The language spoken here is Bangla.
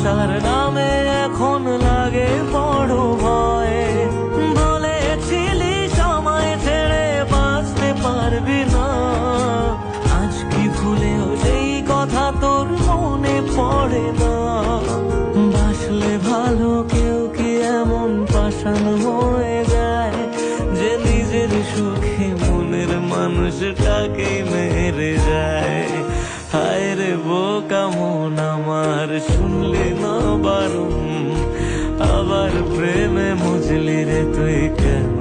তার নামে এখন লাগে বড় ভয়। বলেছিলি সময় ছেড়ে বাঁচতে পারবি না, আজ কি ভুলেও সেই কথা তোর মনে পড়ে না? বাসলে ভালো কেউ কি এমন পাষাণ হয়ে যায় যে নিজের সুখে মনের মানুষটাকে মেরে যায়? হায় রে বোকা মন আমার, শুনলি না বারণ, আবার প্রেমে মজলি রে তুই কেন?